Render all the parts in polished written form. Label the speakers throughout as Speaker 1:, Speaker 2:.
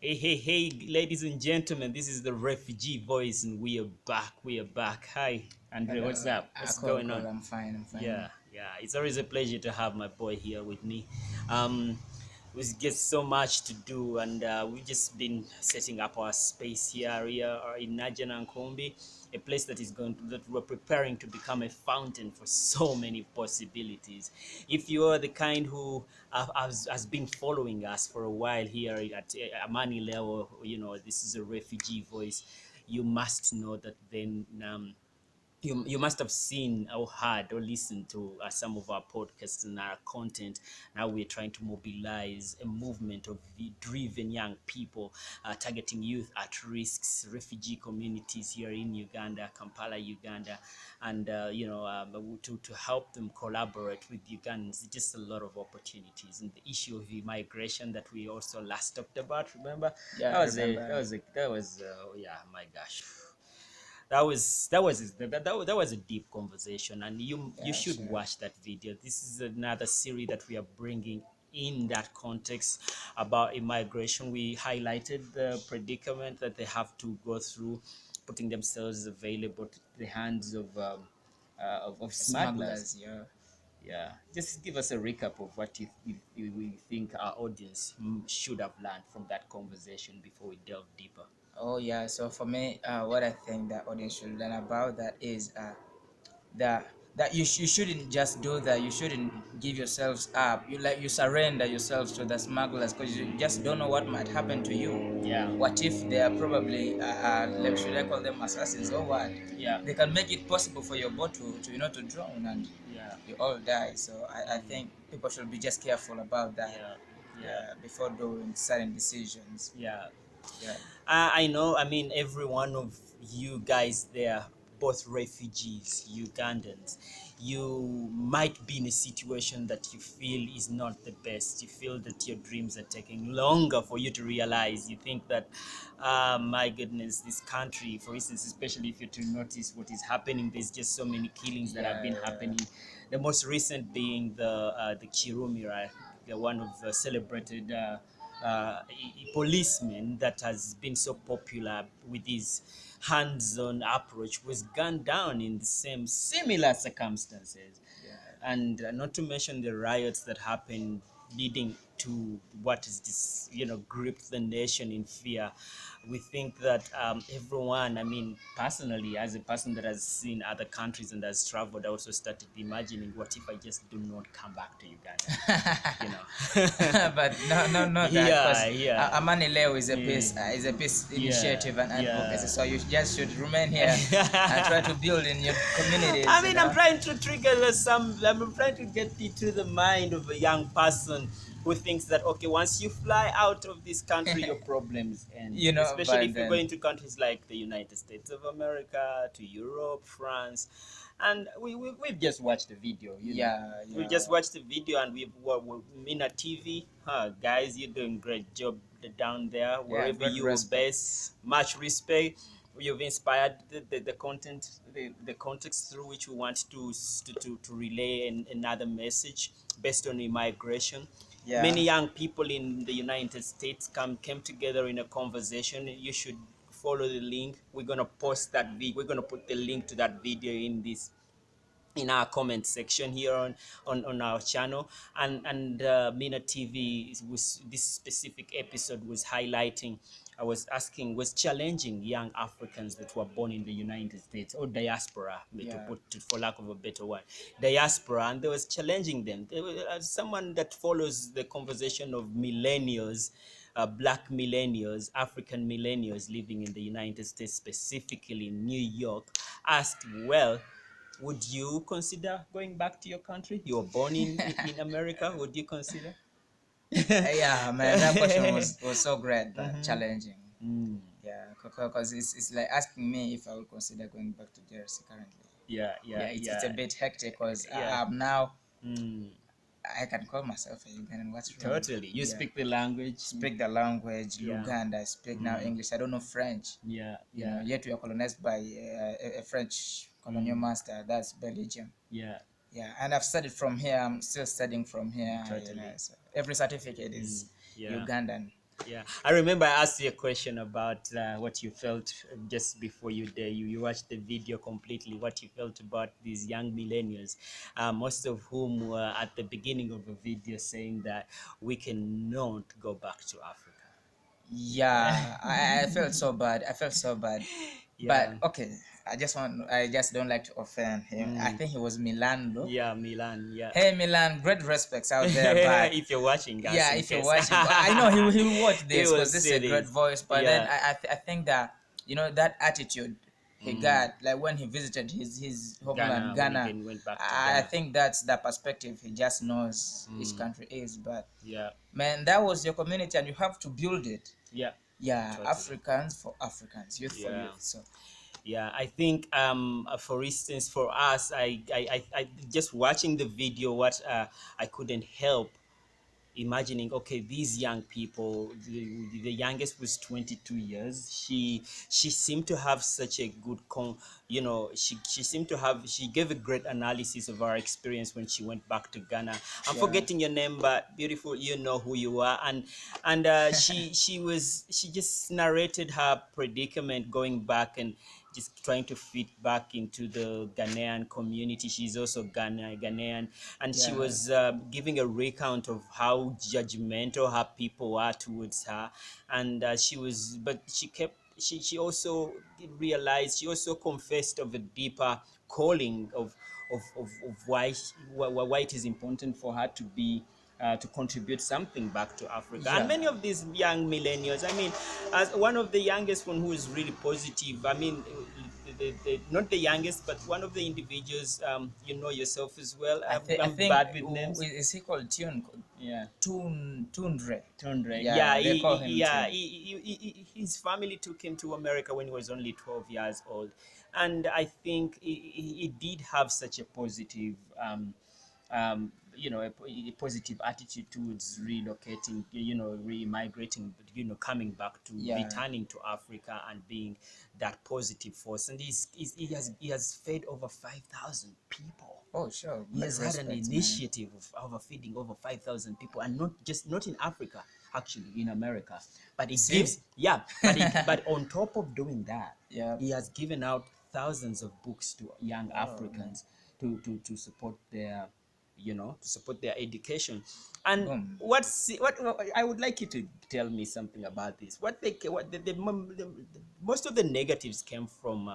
Speaker 1: Hey, ladies and gentlemen, this is the refugee voice, and we are back. We are back. Hi, Andre,
Speaker 2: Hello.
Speaker 1: what's up? What's
Speaker 2: Cool,
Speaker 1: going
Speaker 2: cool.
Speaker 1: on?
Speaker 2: I'm fine.
Speaker 1: Yeah, it's always a pleasure to have my boy here with me. Um, we get so much to do, and we've just been setting up our space here in Najana and Kombi, a place that is going to, that we're preparing to become a fountain for so many possibilities. If you are the kind who has been following us for a while here at Amani level, this is a refugee voice. You must know that then. You must have seen or heard or listened to some of our podcasts and our content. Now we're trying to mobilize a movement of driven young people targeting youth at risks, refugee communities here in Uganda, Kampala, Uganda, and to help them collaborate with Ugandans. Just a lot of opportunities, and the issue of immigration that we also last talked about. Remember,
Speaker 2: Yeah,
Speaker 1: that
Speaker 2: I
Speaker 1: was a
Speaker 2: remember.
Speaker 1: that was yeah, my gosh, that was a deep conversation, and you
Speaker 2: Yeah,
Speaker 1: should
Speaker 2: sure.
Speaker 1: watch that video. This is another series that we are bringing in that context about immigration. We highlighted the predicament that they have to go through, putting themselves available to the hands of smugglers.
Speaker 2: Smugglers, yeah.
Speaker 1: Yeah, just give us a recap of what you think our audience should have learned from that conversation before we delve deeper.
Speaker 2: Oh, yeah. So for me, what I think that audience should learn about that is that you shouldn't just do that. You shouldn't give yourselves up. You surrender yourselves to the smugglers because you just don't know what might happen to you.
Speaker 1: Yeah,
Speaker 2: What if they are probably should I call them assassins or what?
Speaker 1: yeah,
Speaker 2: They can make it possible for your boat to drown and
Speaker 1: yeah.
Speaker 2: you all die. So I think people should be just careful about that.
Speaker 1: Yeah, yeah,
Speaker 2: Yeah, before doing certain decisions.
Speaker 1: yeah.
Speaker 2: Yeah.
Speaker 1: I know. I mean, every one of you guys there, both refugees, Ugandans, you might be in a situation that you feel is not the best. You feel that your dreams are taking longer for you to realize. You think that, my goodness, this country, for instance, especially if you're to notice what is happening, there's just so many killings that have
Speaker 2: Yeah,
Speaker 1: been
Speaker 2: yeah.
Speaker 1: happening. The most recent being the Kirumi, right? The one of celebrated. Policeman that has been so popular with his hands-on approach was gunned down in the same similar circumstances,
Speaker 2: Yeah.
Speaker 1: and not to mention the riots that happened leading to what is this, gripped the nation in fear. We think that everyone, I mean, personally, as a person that has seen other countries and has traveled, I also started imagining, what if I just do not come back to Uganda? You know.
Speaker 2: But no, that
Speaker 1: Yeah,
Speaker 2: because
Speaker 1: yeah,
Speaker 2: Amani Leo
Speaker 1: yeah,
Speaker 2: is a peace
Speaker 1: yeah,
Speaker 2: initiative and advocacy.
Speaker 1: yeah.
Speaker 2: So you just should remain here and try to build in your
Speaker 1: I
Speaker 2: communities. You
Speaker 1: mean, I'm
Speaker 2: know.
Speaker 1: trying to trigger I'm trying to get into the mind of a young person who thinks that, okay, once you fly out of this country, your problems end.
Speaker 2: You know,
Speaker 1: Especially
Speaker 2: but
Speaker 1: if you're going
Speaker 2: then
Speaker 1: to countries like the United States of America, to Europe, France, and we've just watched the video.
Speaker 2: yeah,
Speaker 1: We've
Speaker 2: yeah.
Speaker 1: just watched the video, and we're in a TV. Huh, guys, you're doing great job down there,
Speaker 2: Yeah,
Speaker 1: wherever
Speaker 2: great
Speaker 1: you were based.
Speaker 2: respect.
Speaker 1: Much respect. You've inspired the content, the context through which we want to relay another message based on immigration.
Speaker 2: Yeah.
Speaker 1: Many young people in the United States came together in a conversation. You should follow the link. We're gonna post that video. We're gonna put the link to that video in our comment section here on our channel. And Mina TV was, this specific episode was highlighting, I was asking, was challenging young Africans that were born in the United States, or diaspora, to
Speaker 2: Yeah.
Speaker 1: put it, for lack of a better word, diaspora, and they was challenging them. As someone that follows the conversation of millennials, black millennials, African millennials living in the United States, specifically in New York, asked, well, would you consider going back to your country? You were born in America. Would you consider?
Speaker 2: Yeah, man, that question was so great but
Speaker 1: Mm-hmm.
Speaker 2: challenging.
Speaker 1: Mm.
Speaker 2: Yeah, because it's like asking me if I will consider going back to Jersey currently.
Speaker 1: Yeah,
Speaker 2: Yeah,
Speaker 1: yeah,
Speaker 2: it's a
Speaker 1: yeah,
Speaker 2: bit hectic because
Speaker 1: yeah.
Speaker 2: now
Speaker 1: Mm.
Speaker 2: I can call myself a Ugandan. What's wrong?
Speaker 1: Totally. You
Speaker 2: Yeah,
Speaker 1: speak the language.
Speaker 2: speak the language,
Speaker 1: Yeah.
Speaker 2: Luganda. I speak now
Speaker 1: Mm.
Speaker 2: English. I don't know French.
Speaker 1: Yeah,
Speaker 2: You know,
Speaker 1: yeah.
Speaker 2: yet we are colonized by a French colonial
Speaker 1: Mm.
Speaker 2: master. That's Belgium.
Speaker 1: Yeah,
Speaker 2: Yeah, and I've studied from here. I'm still studying from here. You know,
Speaker 1: totally.
Speaker 2: so every certificate
Speaker 1: Mm.
Speaker 2: is
Speaker 1: Yeah.
Speaker 2: Ugandan.
Speaker 1: Yeah, I remember I asked you a question about what you felt just before you watched the video completely. What you felt about these young millennials, most of whom were at the beginning of the video saying that we cannot go back to Africa. Yeah,
Speaker 2: Yeah, I felt so bad. I felt so bad.
Speaker 1: yeah,
Speaker 2: But okay, I just don't like to offend him. I
Speaker 1: mm,
Speaker 2: think he was Milando.
Speaker 1: yeah, Milan. Yeah,
Speaker 2: Hey Milan, great respects out there, but
Speaker 1: if you're watching us,
Speaker 2: yeah,
Speaker 1: in
Speaker 2: if you're
Speaker 1: case
Speaker 2: watching, I know he will watch
Speaker 1: he
Speaker 2: this
Speaker 1: will
Speaker 2: because this is
Speaker 1: see
Speaker 2: a great
Speaker 1: this.
Speaker 2: voice. But then
Speaker 1: Yeah.
Speaker 2: I think that that attitude he
Speaker 1: Mm.
Speaker 2: got, like when he visited his homeland
Speaker 1: Ghana when he
Speaker 2: Ghana,
Speaker 1: went back to
Speaker 2: I
Speaker 1: Ghana.
Speaker 2: think that's the perspective he just knows his
Speaker 1: Mm.
Speaker 2: country is. But
Speaker 1: Yeah,
Speaker 2: man, that was your community, and you have to build it.
Speaker 1: yeah,
Speaker 2: Yeah,
Speaker 1: totally.
Speaker 2: Africans for Africans, youth for
Speaker 1: Yeah,
Speaker 2: youth. So
Speaker 1: yeah. I think, for instance, for us, I just watching the video, what I couldn't help imagining, okay, these young people, the youngest was 22 years. She seemed to have such a good she seemed to have, she gave a great analysis of our experience when she went back to Ghana. I'm
Speaker 2: yeah,
Speaker 1: forgetting your name, but beautiful, you know who you are. And she just narrated her predicament going back and just trying to fit back into the Ghanaian community. She's also Ghanaian, and she
Speaker 2: yeah,
Speaker 1: was giving a recount of how judgmental her people are towards her, and but she kept. She also realized, she also confessed of a deeper calling of why it is important for her to be to contribute something back to Africa. And
Speaker 2: yeah.
Speaker 1: many of these young millennials, I mean, as one of the youngest one who is really positive, I mean, not the youngest, but one of the individuals, you know yourself as well.
Speaker 2: I
Speaker 1: I'm
Speaker 2: think
Speaker 1: bad with names.
Speaker 2: is he called
Speaker 1: Yeah.
Speaker 2: Tundre?
Speaker 1: Tundre. Yeah,
Speaker 2: Yeah, they call him
Speaker 1: yeah,
Speaker 2: Tune.
Speaker 1: his family took him to America when he was only 12 years old. And I think he did have such a positive, a positive attitude towards relocating, re-migrating, coming back to,
Speaker 2: Yeah.
Speaker 1: returning to Africa and being that positive force. And he has fed over 5,000 people.
Speaker 2: Oh, sure.
Speaker 1: He
Speaker 2: Great
Speaker 1: has had an
Speaker 2: respect, man.
Speaker 1: initiative of overfeeding over 5,000 people, and not in Africa, actually in America. But it
Speaker 2: See?
Speaker 1: gives, yeah, but on top of doing that,
Speaker 2: Yeah.
Speaker 1: he has given out thousands of books to young
Speaker 2: Oh, man.
Speaker 1: Africans to support their, to support their education. And
Speaker 2: Boom.
Speaker 1: what I would like you to tell me something about this. What the most of the negatives came from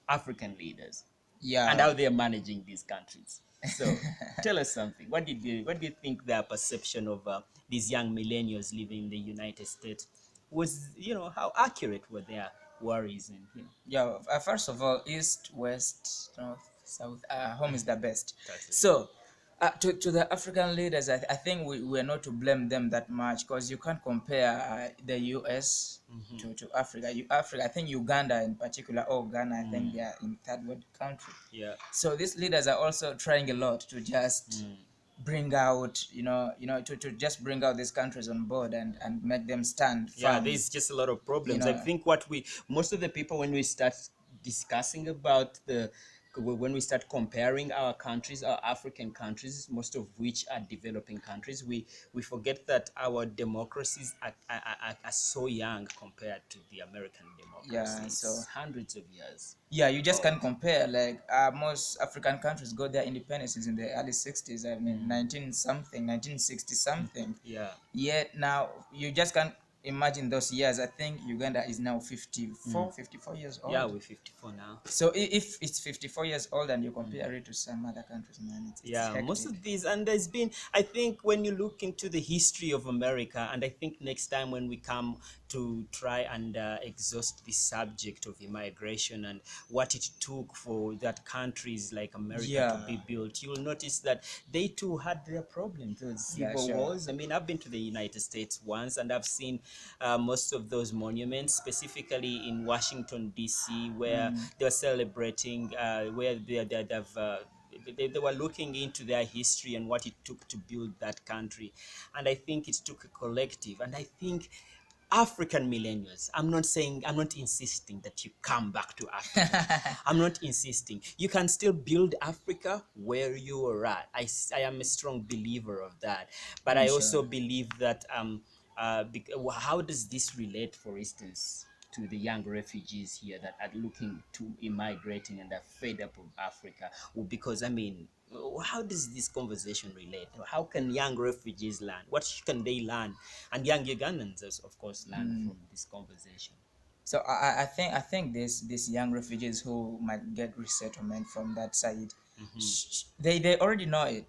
Speaker 1: African leaders and
Speaker 2: Yeah.
Speaker 1: how they're managing these countries. So tell us something. What do you think their perception of these young millennials living in the United States was? How accurate were their worries and
Speaker 2: Yeah. First of all, east, west, north, south. Home is the best.
Speaker 1: totally.
Speaker 2: So, to the African leaders, I think we're not to blame them that much because you can't compare the U.S.
Speaker 1: Mm-hmm.
Speaker 2: to Africa. Africa, I think Uganda in particular, or Ghana, I think
Speaker 1: Mm.
Speaker 2: they are in third world country.
Speaker 1: Yeah.
Speaker 2: So these leaders are also trying a lot to just
Speaker 1: Mm.
Speaker 2: bring out, to just bring out these countries on board and make them stand
Speaker 1: Yeah,
Speaker 2: firm.
Speaker 1: there's just a lot of
Speaker 2: You
Speaker 1: problems. I
Speaker 2: know,
Speaker 1: think most of the people, when we start discussing about when we start comparing our countries, our African countries, most of which are developing countries, we forget that our democracies are so young compared to the American democracy.
Speaker 2: yeah. So
Speaker 1: It's hundreds of years
Speaker 2: yeah, you just
Speaker 1: old.
Speaker 2: can't compare. Like most African countries got their independences in the early 60s. I mean, 19 something, 1960 something.
Speaker 1: Yeah.
Speaker 2: Yet now you just can't imagine those years. I think Uganda is now 54 years
Speaker 1: Yeah,
Speaker 2: old.
Speaker 1: we're 54 now.
Speaker 2: So if it's 54 years old and you compare it to some other countries, man, it's
Speaker 1: Yeah, most
Speaker 2: hectic.
Speaker 1: of these, and there's been, I think, when you look into the history of America, and I think next time when we come to try and exhaust the subject of immigration and what it took for that countries like America to
Speaker 2: Yeah,
Speaker 1: be built, you'll notice that they too had their problems, those
Speaker 2: yeah,
Speaker 1: civil
Speaker 2: sure.
Speaker 1: wars. I mean, I've been to the United States once, and I've seen most of those monuments, specifically in Washington D.C., where
Speaker 2: Mm,
Speaker 1: they're celebrating, where they were looking into their history and what it took to build that country. And I think it took a collective. And I think African millennials, I'm not insisting that you come back to Africa. I'm not insisting. You can still build Africa where you are at. I am a strong believer of that. But I
Speaker 2: sure.
Speaker 1: also believe that How does this relate, for instance, to the young refugees here that are looking to immigrating and are fed up of Africa? Well, because I mean, how does this conversation relate? How can young refugees learn? What can they learn? And young Ugandans, of course, learn from this conversation.
Speaker 2: So I think these young refugees who might get resettlement from that side, they already know it,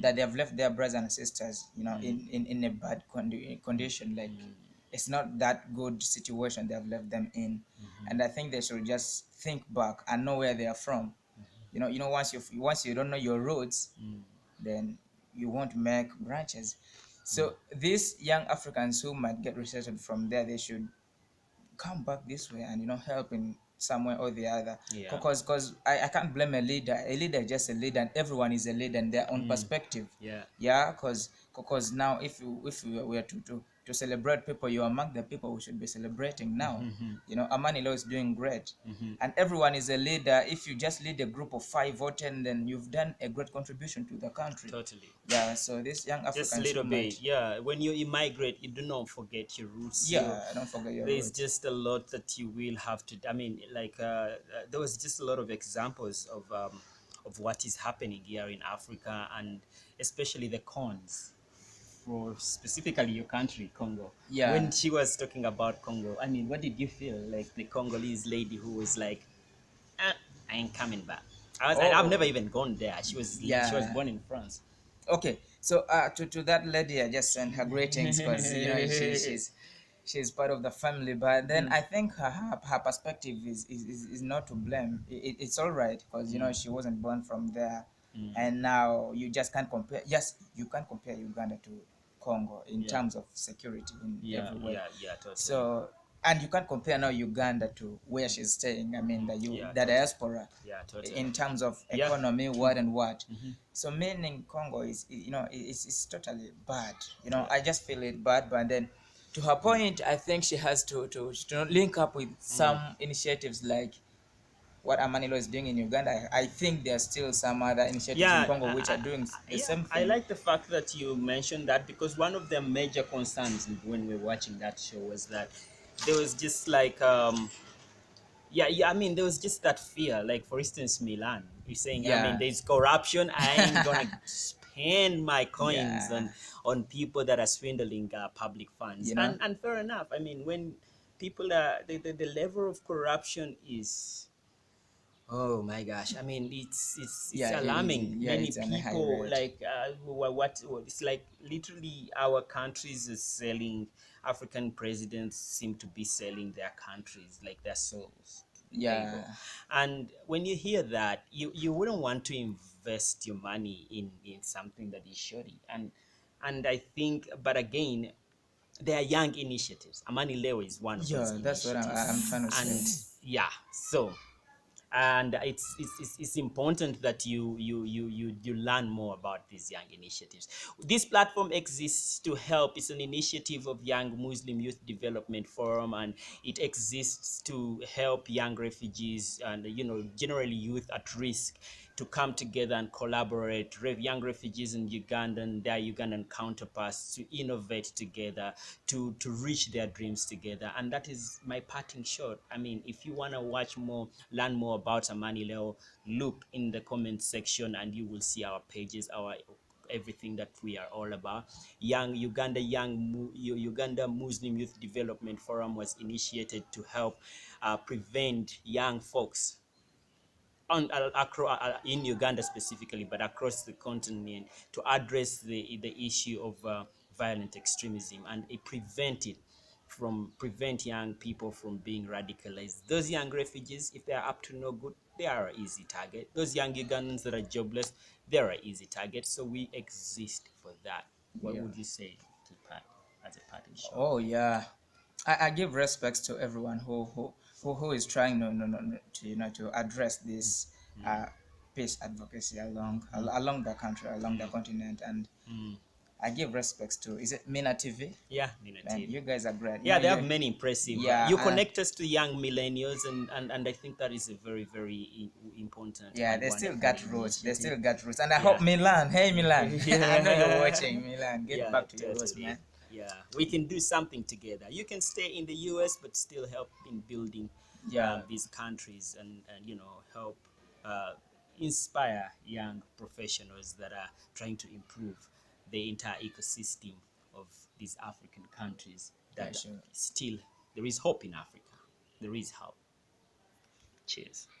Speaker 2: that they have left their brothers and sisters, in a bad condition. Like, it's not that good situation they have left them in, and I think they should just think back and know where they are from. Once you don't know your roots, then you won't make branches. So these young Africans who might get resettled from there, they should come back this way and help in some way or the other.
Speaker 1: Yeah.
Speaker 2: Because I can't blame a leader. A leader is just a leader, and everyone is a leader in their own perspective.
Speaker 1: Yeah.
Speaker 2: Yeah, because now if we were to celebrate people, you are among the people we should be celebrating now. Amanilo is doing great, and everyone is a leader. If you just lead a group of 5 or 10, then you've done a great contribution to the country.
Speaker 1: Totally.
Speaker 2: Yeah, so these young
Speaker 1: Just a
Speaker 2: Africans
Speaker 1: little
Speaker 2: who
Speaker 1: bit.
Speaker 2: might,
Speaker 1: Yeah. When you immigrate, you do not forget your roots.
Speaker 2: yeah, don't forget your
Speaker 1: There's
Speaker 2: roots.
Speaker 1: just a lot that you will have to. I mean, like there was just a lot of examples of what is happening here in Africa, and especially the cons for specifically your country, Congo.
Speaker 2: Yeah.
Speaker 1: When she was talking about Congo, I mean, what did you feel like the Congolese lady who was like, I ain't coming back. I've never even gone there. She was
Speaker 2: Yeah.
Speaker 1: born in France.
Speaker 2: Okay, so to that lady, I just sent her greetings, because she's part of the family. But then I think her perspective is not to blame. It's all right, because she wasn't born from there, and now you just can't compare. Yes, you can't compare Uganda to Congo in
Speaker 1: Yeah.
Speaker 2: terms of security in
Speaker 1: Yeah,
Speaker 2: every way.
Speaker 1: yeah, totally.
Speaker 2: So, and you can't compare now Uganda to where she's staying. I mean,
Speaker 1: Yeah,
Speaker 2: the
Speaker 1: totally.
Speaker 2: diaspora,
Speaker 1: Yeah, totally.
Speaker 2: in terms of
Speaker 1: Yeah.
Speaker 2: economy, what and what. So meaning Congo is totally bad. I just feel it bad. But then, to her point, I think she has to link up with some initiatives like what Amanilo is doing in Uganda. I think there are still some other initiatives in Congo which are doing the same
Speaker 1: I
Speaker 2: thing.
Speaker 1: like the fact that you mentioned that, because one of the major concerns when we were watching that show was that there was just like I mean, there was just that fear. Like, for instance, Milan, you're saying, I mean,
Speaker 2: Yeah.
Speaker 1: there's corruption. I ain't gonna spend my coins
Speaker 2: Yeah.
Speaker 1: on people that are swindling public funds. And fair enough. I mean, when people are the level of corruption is, oh my gosh! I mean, it's
Speaker 2: Yeah,
Speaker 1: alarming.
Speaker 2: yeah,
Speaker 1: Many
Speaker 2: it's on a high
Speaker 1: people
Speaker 2: rate.
Speaker 1: like what it's like. Literally, our countries is selling. African presidents seem to be selling their countries, like their souls. There you go.
Speaker 2: Yeah.
Speaker 1: And when you hear that, you wouldn't want to invest your money in something that is shoddy. And I think, but again, there are young initiatives. Amani Leo is one of those
Speaker 2: Yeah, that's what I'm trying to
Speaker 1: and
Speaker 2: say.
Speaker 1: yeah, so and it's important that you learn more about these young initiatives. This platform exists to help. It's an initiative of Young Muslim Youth Development Forum, and it exists to help young refugees and generally youth at risk to come together and collaborate. Young refugees in Uganda and their Ugandan counterparts to innovate together, to reach their dreams together. And that is my parting shot. I mean, if you want to watch more, learn more about Amani Leo, look in the comment section and you will see our pages, our everything that we are all about. Uganda Muslim Youth Development Forum was initiated to help prevent young folks in Uganda specifically, but across the continent, to address the issue of violent extremism, and it prevent young people from being radicalized. Those young refugees, if they are up to no good, they are an easy target. Those young Ugandans that are jobless, they're an easy target. So we exist for that. What would you say to Pat as a parting shot?
Speaker 2: Oh yeah, I give respects to everyone who is trying to address this peace advocacy along the country, along the continent, and I give respects to, is it Mina TV?
Speaker 1: Yeah, Mina
Speaker 2: Man,
Speaker 1: TV.
Speaker 2: you guys are great.
Speaker 1: Yeah, they have many impressive.
Speaker 2: Yeah,
Speaker 1: you connect us to young millennials, and I think that is a very, very important.
Speaker 2: Yeah,
Speaker 1: and
Speaker 2: they still
Speaker 1: wonderful
Speaker 2: got roots. They
Speaker 1: initiative.
Speaker 2: still got roots, and I hope Milan. Hey Milan, I know you're watching. Milan, get
Speaker 1: Yeah,
Speaker 2: back to your roots,
Speaker 1: totally.
Speaker 2: man.
Speaker 1: Yeah, we can do something together. You can stay in the US but still help in building
Speaker 2: Yeah,
Speaker 1: these countries, and you know, help uh, inspire young professionals that are trying to improve the entire ecosystem of these African countries.
Speaker 2: yeah,
Speaker 1: That
Speaker 2: sure.
Speaker 1: still there is hope in Africa. There is hope. Cheers.